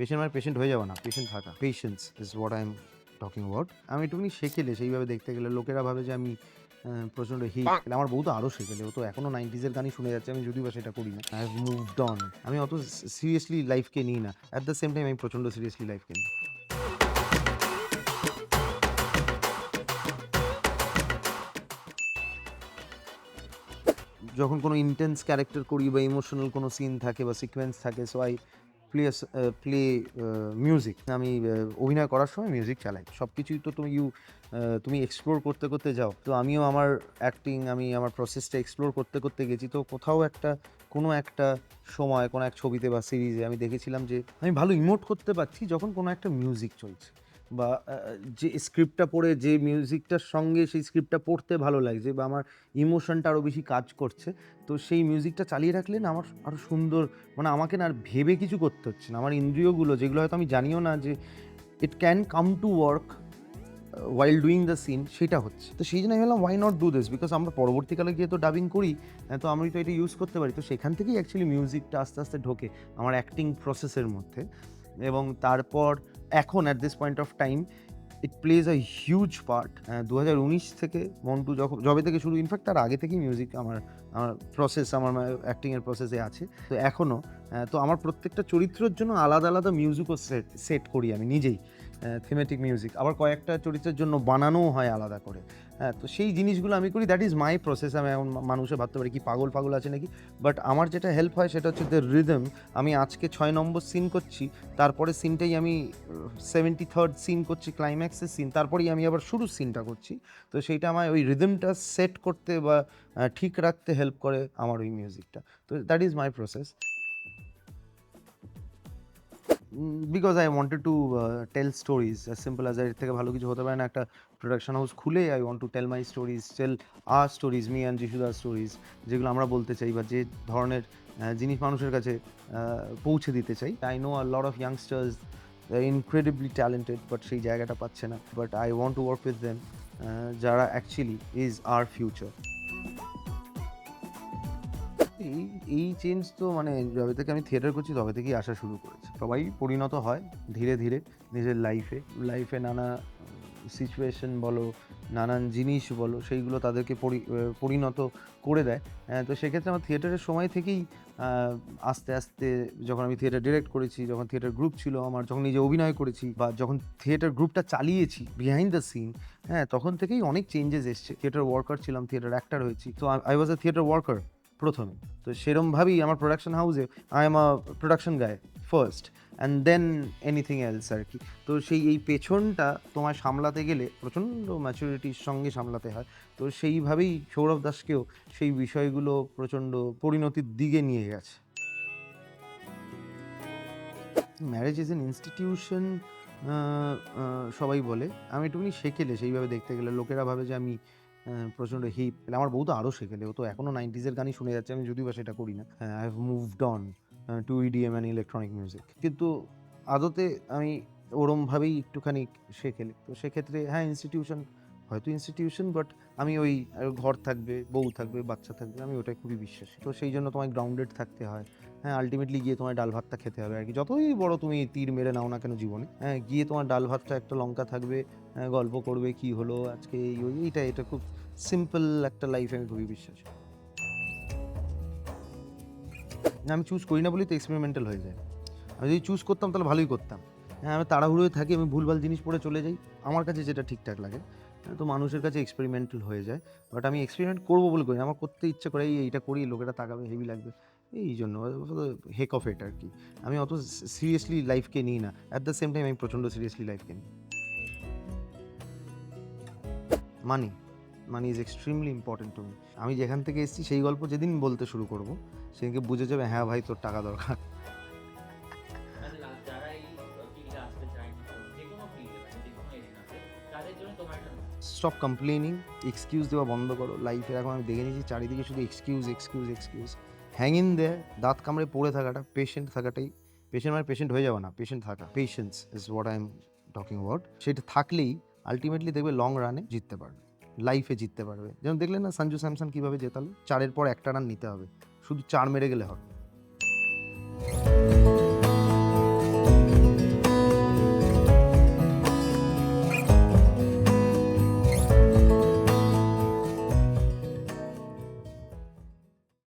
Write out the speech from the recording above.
Patient মানে patient হয়ে যাবে না, পেশেন্ট থাকা। Patience is what I am talking about. আমি একটুখানি শেখেলে সেইভাবে দেখতে গেলে লোকেরা ভাবে যে আমি প্রচণ্ড আমার বউ তো আরও শেখেলে, ও তো এখনও 90s এর গানই শুনে যাচ্ছে, আমি যদিও বা সেটা করি না। I have moved on. আমি অত সিরিয়াসলি লাইফকে নিই না। অ্যাট দ্য সেম টাইম আমি প্রচণ্ড সিরিয়াসলি লাইফকে নিই। যখন কোনো ইন্টেন্স ক্যারেক্টার করি বা ইমোশনাল কোনো সিন থাকে বা সিকোয়েন্স থাকে, সো আই প্লে মিউজিক। আমি অভিনয় করার সময় মিউজিক চালাই। সব কিছুই তো তুমি এক্সপ্লোর করতে করতে যাও। তো আমিও আমার অ্যাক্টিং, আমি আমার প্রসেসটা এক্সপ্লোর করতে করতে গেছি। তো কোথাও কোনো একটা সময় কোনো এক ছবিতে বা সিরিজে আমি দেখেছিলাম যে আমি ভালো ইমোট করতে পারছি যখন কোনো একটা মিউজিক চলছে, বা যে স্ক্রিপ্টটা পড়ে যে মিউজিকটার সঙ্গে সেই স্ক্রিপ্টটা পড়তে ভালো লাগছে, বা আমার ইমোশনটা আরও বেশি কাজ করছে। তো সেই মিউজিকটা চালিয়ে রাখলে না আমার আরও সুন্দর, মানে আমাকে না আর ভেবে কিছু করতে হচ্ছে না। আমার ইন্দ্রিয়গুলো, যেগুলো হয়তো আমি জানিও না যে it can come to work while doing the sin, সেটা হচ্ছে। তো সেই জন্য আমি ভাবলাম why not do this, because আমরা পরবর্তীকালে গিয়ে তো ডাবিং করি, তো আমি তো এটা ইউজ করতে পারি। তো সেখান থেকেই অ্যাকচুয়ালি মিউজিকটা আস্তে আস্তে ঢোকে আমার অ্যাক্টিং প্রসেসের মধ্যে। এবং তারপর এখন at this point of time it plays a huge part. 2019 থেকে মন্টু যবে থেকে শুরু, ইনফ্যাক্ট তার আগে থেকেই মিউজিক আমার প্রসেস, আমার অ্যাক্টিংয়ের প্রসেসে আছে। তো এখনও তো আমার প্রত্যেকটা চরিত্রের জন্য আলাদা আলাদা মিউজিকও সেট করি আমি নিজেই, থিমেটিক মিউজিক। আবার কয়েকটা চরিত্রের জন্য বানানোও হয় আলাদা করে। হ্যাঁ, তো সেই জিনিসগুলো আমি করি, দ্যাট ইজ মাই প্রসেস। আমি এখন মানুষে ভাবতে পারি কি পাগল আছে নাকি, বাট আমার যেটা হেল্প হয় সেটা হচ্ছে দ্য রিদম। আমি আজকে 6 নম্বর সিন করছি, তারপরে সিনটাই আমি 73rd সিন করছি, ক্লাইম্যাক্সের সিন, তারপরেই আমি আবার শুরুর সিনটা করছি। তো সেইটা আমায় ওই রিদমটা সেট করতে বা ঠিক রাখতে হেল্প করে আমার ওই মিউজিকটা। তো that is my process. Because I wanted to tell stories, as simple as এর থেকে ভালো কিছু হতে পারে না। একটা প্রোডাকশন হাউস খুলে I want to tell my stories, tell stories, me and যিশুদার স্টোরিজ, যেগুলো আমরা বলতে চাই বা যে ধরনের জিনিস মানুষের কাছে পৌঁছে দিতে চাই। I know a lot of youngsters incredibly talented, but সেই জায়গাটা পাচ্ছে না। But I want to work with them, যারা অ্যাকচুয়ালি ইজ আওয়ার ফিউচার। এই এই চেঞ্জ তো মানে যবে থেকে আমি থিয়েটার করছি তবে থেকেই আসা শুরু করেছে। সবাই পরিণত হয় ধীরে ধীরে নিজের লাইফে নানা সিচুয়েশন বলো, নানান জিনিস বলো, সেইগুলো তাদেরকে পরিণত করে দেয়। তো সেক্ষেত্রে আমার থিয়েটারের সময় থেকেই আস্তে আস্তে, যখন আমি থিয়েটার ডিরেক্ট করেছি, যখন থিয়েটার গ্রুপ ছিল আমার, যখন নিজে অভিনয় করেছি, বা যখন থিয়েটার গ্রুপটা চালিয়েছি বিহাইন্ড দ্য সিন, হ্যাঁ, তখন থেকেই অনেক চেঞ্জেস এসছে। থিয়েটার ওয়ার্কার ছিলাম, থিয়েটার অ্যাক্টর হয়েছি। তো I was a theatre worker প্রথমে। তো সেরমভাবেই আমার প্রোডাকশন হাউসে I am a production guy first, and then anything else আর কি। তো এই পেছনটা তোমায় সামলাতে গেলে প্রচণ্ড ম্যাচুরিটির সঙ্গে সামলাতে হয়। তো সেইভাবেই সৌরভ দাসকেও সেই বিষয়গুলো প্রচণ্ড পরিণতির দিকে নিয়ে গেছে। ম্যারেজ ইজ অ্যান ইনস্টিটিউশন সবাই বলে। আমি একটুখানি সেকেলে সেইভাবে দেখতে গেলে লোকেরা ভাবে যে আমি প্রচণ্ড হিপ। আমার বউ তো আরও সেকেলে, ও তো এখনও 90s এর গানই শুনে যাচ্ছে, আমি যদিও বা সেটা করি না। I have moved on to EDM and electronic music. কিন্তু আদতে আমি ওরমভাবেই একটুখানি সেকেলে। তো সেক্ষেত্রে হ্যাঁ, ইনস্টিটিউশন, বাট আমি ওই ঘর থাকবে, বউ থাকবে, বাচ্চা থাকবে, আমি ওটাই খুবই বিশ্বাসী। তো সেই জন্য তোমায় গ্রাউন্ডেড থাকতে হয়। হ্যাঁ, আল্টিমেটলি গিয়ে তোমার ডাল ভাতটা খেতে হবে আর কি। যতই বড় তুমি তীর মেরে নাও না কেন জীবনে, হ্যাঁ, গিয়ে তোমার ডাল ভাতটা, একটা লঙ্কা থাকবে, গল্প করবে কি হলো আজকে, এটা খুব সিম্পল একটা লাইফ, আমি খুবই বিশ্বাসী। না, আমি চুজ করি না বলেই তো এক্সপেরিমেন্টাল হয়ে যায়। আমি যদি চুজ করতাম তাহলে ভালোই করতাম। হ্যাঁ, আমি তাড়াহুড়োয় থাকি, আমি ভুলভাল জিনিস পড়ে চলে যাই, আমার কাছে যেটা ঠিকঠাক লাগে। তো মানুষের কাছে এক্সপেরিমেন্টাল হয়ে যায়। বাট আমি এক্সপেরিমেন্ট করবো বলে করি না, আমার করতে ইচ্ছে করে, এইটা করি, লোকেরা তাকাবে, হেভি লাগবে, এই জন্য হেক অফ ইট আর কি। আমি অত সিরিয়াসলি লাইফকে নিই না। অ্যাট দ্য সেম টাইম আমি প্রচণ্ড সিরিয়াসলি লাইফকে নিই। Money money is extremely important to me. আমি যেখান থেকে এসেছি সেই গল্প যেদিন বলতে শুরু করবো, সেদিনকে বুঝে যাবে হ্যাঁ ভাই, তোর টাকা দরকার। মানে যারা এই ফিল্ডে আসতে চায় যেকোনো ফিল্ডে মানে যেকোনো এরিয়াতে তাদের জন্য তোমার একটা স্টপ কমপ্লেনিং, এক্সকিউজ দেওয়া বন্ধ করো। লাইফের এখন আমি দেখে নিয়েছি চারিদিকে শুধু এক্সকিউজ। হ্যাং ইন দেয়ার, দাঁত কামড়ে পড়ে থাকাটা, পেশেন্ট থাকাটাই। পেশেন্ট মানে পেশেন্ট হয়ে যাবে না, পেশেন্ট থাকা। Patience is what I am talking about. সেটা থাকলেই আলটিমেটলি দেখবে লং রানে জিততে পারবে, লাইফে জিততে পারবে। যেমন দেখলেন না সঞ্জু স্যামসন কীভাবে জেতালো, 4-এর পর একটা রান নিতে হবে, শুধু 4 মেরে গেলে হবে।